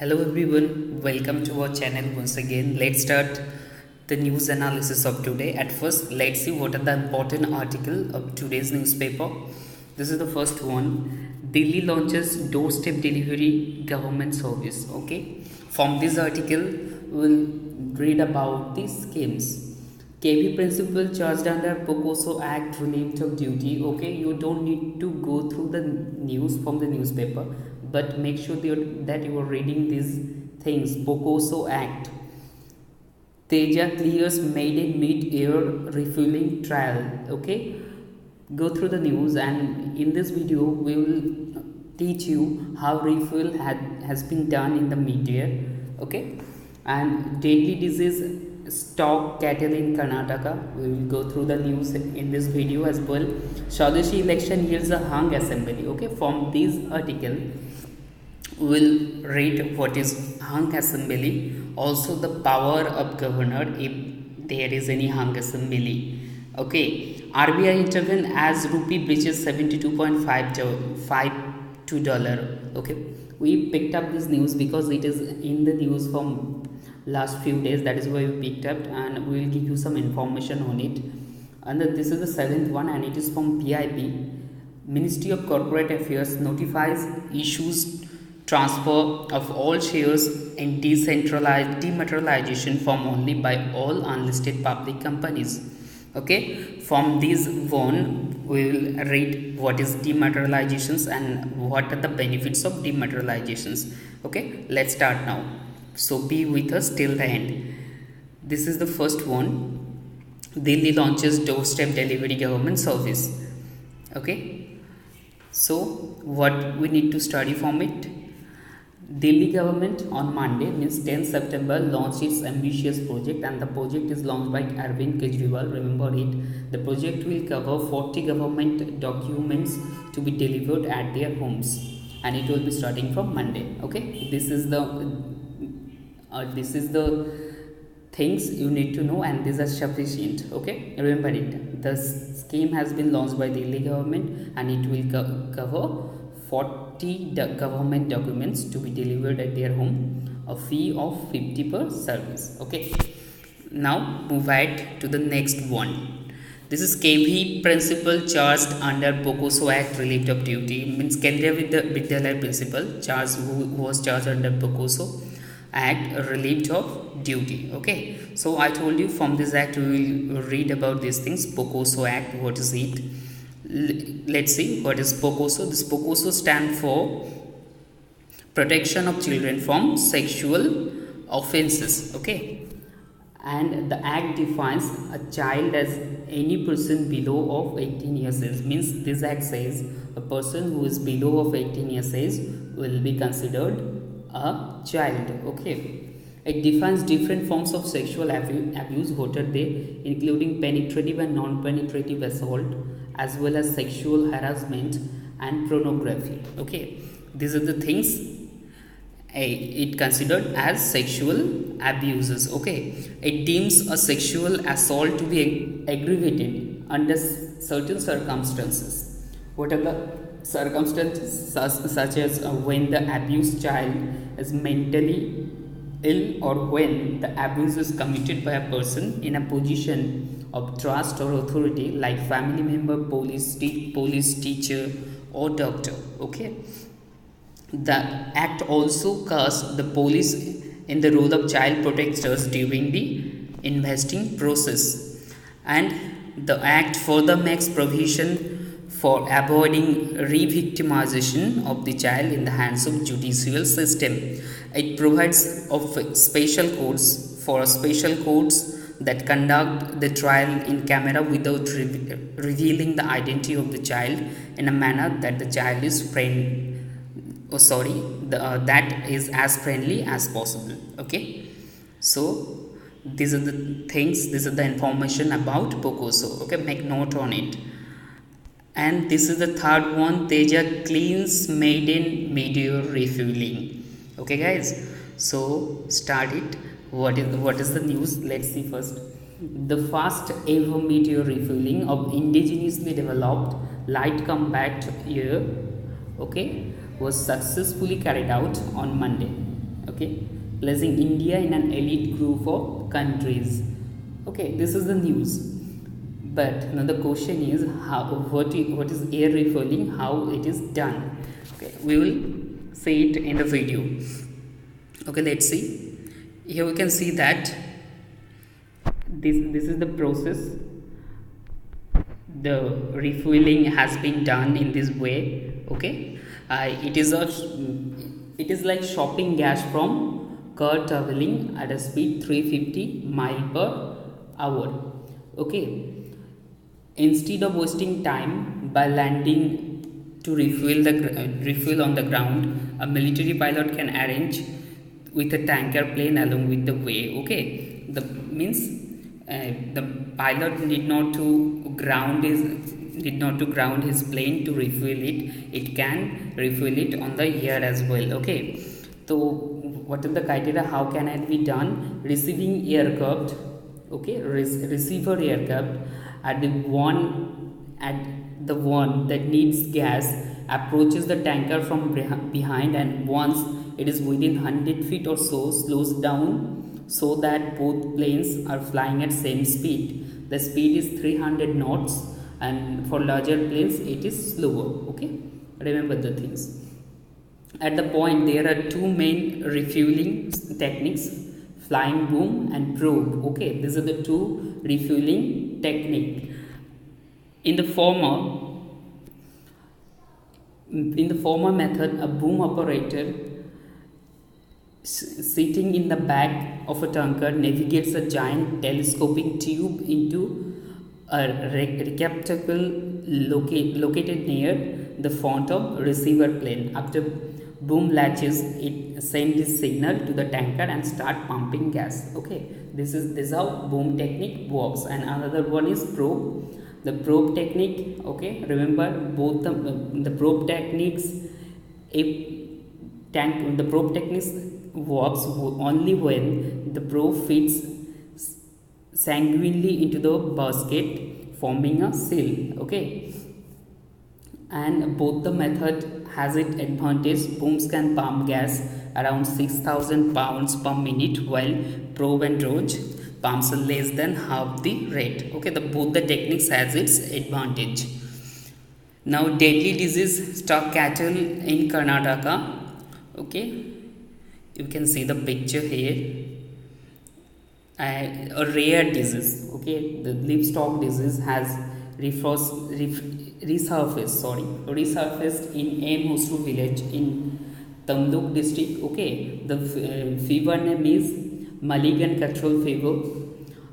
Hello everyone, welcome to our channel once again. Let's start the news analysis of today. At first, let's see what are the important article of today's newspaper. This is the first one. Delhi launches doorstep delivery government service. Okay, from this article, we'll read about the schemes. KV principal charged under POCOSO Act relieved of duty. Okay, you don't need to go through the news from the newspaper, but make sure that you are reading these things. POCOSO Act. Teja clears maiden mid-air refueling trial. Okay, go through the news, and in this video we will teach you how refuel has been done in the mid-air. Okay, and deadly disease stock cattle in Karnataka. We will go through the news in this video as well. Swadeshi election yields a hung assembly. Okay, from this article will read what is hung assembly, also the power of governor if there is any hung assembly. Okay, RBI intervened as rupee breaches $72.52. Okay, we picked up this news because it is in the news from last few days. That is why we picked up, and we will give you some information on it. And this is the seventh one, and it is from PIB. Ministry of Corporate Affairs notifies issues transfer of all shares in dematerialization form only by all unlisted public companies. Okay, from this one we will read what is dematerializations and what are the benefits of dematerializations. Okay, let's start now, so be with us till the end. This is the first one. Delhi launches doorstep delivery government service. Okay, so what we need to study from it. Delhi government on Monday, means 10 September, launched its ambitious project, and the project is launched by Arvind Kejriwal. Remember it. The project will cover 40 government documents to be delivered at their homes, and it will be starting from Monday. Okay, this is the things you need to know, and these are sufficient. Okay, remember it. The scheme has been launched by Delhi government, and it will cover 40 government documents to be delivered at their home, a fee of 50 per service. Okay, now move ahead to the next one. This is KV principal charged under POCOSO Act relieved of duty, means Kendriya Vidyalaya principal who was charged under POCOSO Act relieved of duty. Okay, so I told you from this act we will read about these things. POCOSO Act, what is it? Let's see what is POCOSO. This POCOSO stands for Protection of Children from Sexual Offences. Okay, and the act defines a child as any person below of 18 years age. Means this act says a person who is below of 18 years age will be considered a child. Okay, it defines different forms of sexual abuse. What are they? Including penetrative and non-penetrative assault, as well as sexual harassment and pornography. Okay, these are the things it considered as sexual abuses. Okay, it deems a sexual assault to be aggravated under certain circumstances. What are the circumstances? Such as when the abused child is mentally ill, or when the abuse is committed by a person in a position of trust or authority, like family member, police teacher, or doctor. Okay, the act also casts the police in the role of child protectors during the investing process, and the act further makes provision for avoiding re-victimization of the child in the hands of judicial system. It provides of special courts that conduct the trial in camera without revealing the identity of the child in a manner that the child is that is as friendly as possible. Okay, so these are the things, these are the information about POCOSO. Okay, make note on it. And this is the third one. Teja cleans maiden mid-air refueling. Okay guys, so start it. What is the news? Let's see first. The first ever mid-air refueling of indigenously developed light compact air, okay, was successfully carried out on Monday. Okay, placing India in an elite group of countries. Okay, this is the news. But now the question is how what is air refueling, how it is done. Okay, we will see it in the video. Okay, let's see. Here we can see that this is the process. The refueling has been done in this way. Okay, it is like shopping gas from car traveling at a speed 350 mile per hour. Okay, instead of wasting time by landing to refuel on the ground, a military pilot can arrange with a tanker plane along with the way. Okay, the means the pilot need not to ground his plane to refuel it. It can refuel it on the air as well. Okay, so what are the criteria? How can it be done? Receiving aircraft, okay, receiver aircraft at the one that needs gas approaches the tanker from behind, and once it is within 100 feet or so, slows down so that both planes are flying at same speed. The speed is 300 knots, and for larger planes it is slower. Okay, remember the things. At the point, there are two main refueling techniques: flying boom and probe. Okay, these are the two refueling technique. In the former method, a boom operator sitting in the back of a tanker navigates a giant telescoping tube into a receptacle located near the front of receiver plane. After boom latches, it sends this signal to the tanker and start pumping gas. Okay, this is how boom technique works. And another one is probe. The probe technique, okay, remember both the probe techniques. The probe techniques works only when the probe fits sanguinely into the basket, forming a seal. Okay, and both the method has its advantage. Booms can pump gas around 6,000 pounds per minute, while probe and droge pumps less than half the rate. Okay, both the techniques has its advantage. Now, deadly disease struck cattle in Karnataka. Okay, you can see the picture here. A rare disease. Okay, the livestock disease has resurfaced in M. Hosru village in Tamluk district. Okay, the fever name is malignant control fever,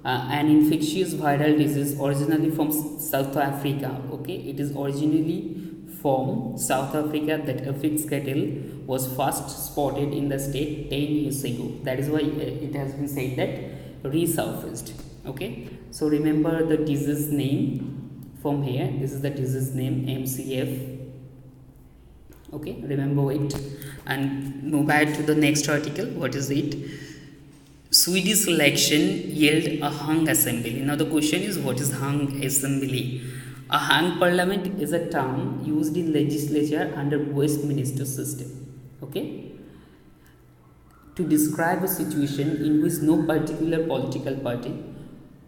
an infectious viral disease originally from South Africa. Okay, it is originally from South Africa that affects cattle, was first spotted in the state 10 years ago. That is why it has been said that resurfaced. Okay, so remember the disease name from here. This is the disease name, MCF. Okay, remember it and move back to the next article. What is it? Swedish election yelled a hung assembly. Now the question is, what is hung assembly? A hung parliament is a term used in legislature under Westminster system. Okay, to describe a situation in which no particular political party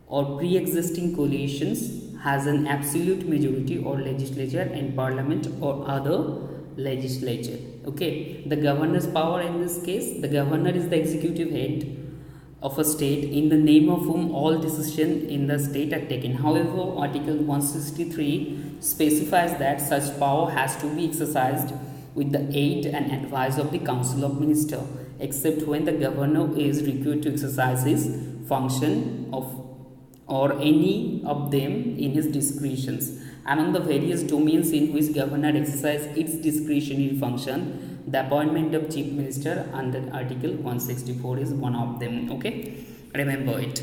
or pre-existing coalitions has an absolute majority or legislature in parliament or other legislature. Okay, the governor's power in this case, the governor is the executive head of a state in the name of whom all decisions in the state are taken. However, Article 163 specifies that such power has to be exercised with the aid and advice of the Council of Ministers, except when the governor is required to exercise his function or any of them in his discretions. Among the various domains in which governor exercises its discretionary function, the appointment of chief minister under Article 164 is one of them. Okay, remember it.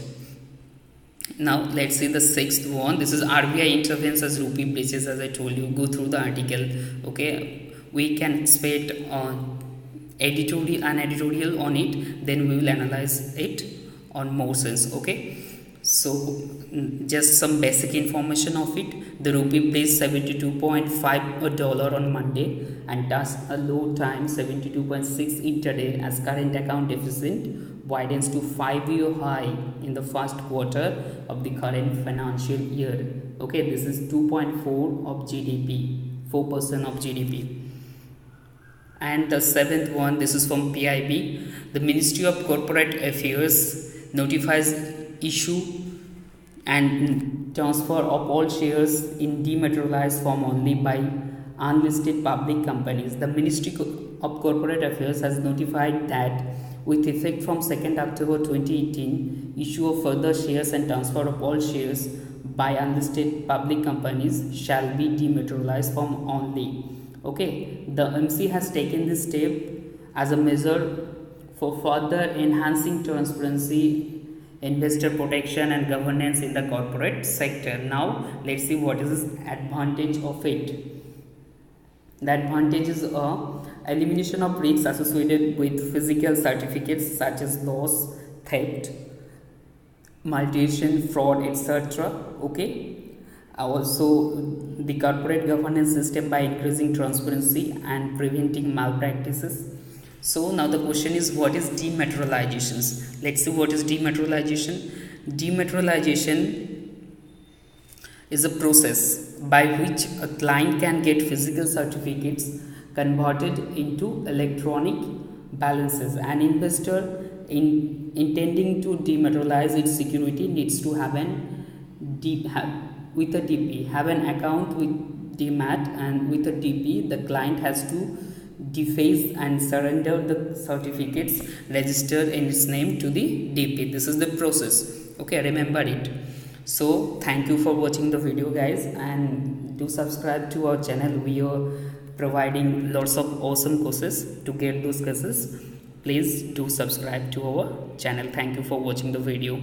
Now let's see the sixth one. This is RBI intervenes as rupee breaches. As I told you, go through the article. Okay, we can expect an editorial on it, then we will analyze it on more sense. Okay, So just some basic information of it. The rupee plays $72.5 on Monday and touched a low time 72.6 intraday as current account deficit widens to 5-year high in the first quarter of the current financial year. Okay, this is 2.4 of GDP, 4% of GDP. And the seventh one, this is from PIB. The Ministry of Corporate Affairs notifies issue and transfer of all shares in dematerialized form only by unlisted public companies. The Ministry of Corporate Affairs has notified that with effect from 2nd October 2018, issue of further shares and transfer of all shares by unlisted public companies shall be dematerialized form only. Okay, the MC has taken this step as a measure for further enhancing transparency, investor protection and governance in the corporate sector. Now let's see what is the advantage of it. The advantage is elimination of risks associated with physical certificates such as loss, theft, malversation, fraud, etc. Okay, also the corporate governance system by increasing transparency and preventing malpractices. So now the question is, what is dematerializations? Let's see what is dematerialization. Dematerialization is a process by which a client can get physical certificates converted into electronic balances. An investor intending to dematerialize its security needs to have an have an account with Demat, and with a DP the client has to deface and surrender the certificates registered in its name to the DP. This is the process. Okay, remember it. So thank you for watching the video, guys, and do subscribe to our channel. We are providing lots of awesome courses. To get those courses, please do subscribe to our channel. Thank you for watching the video.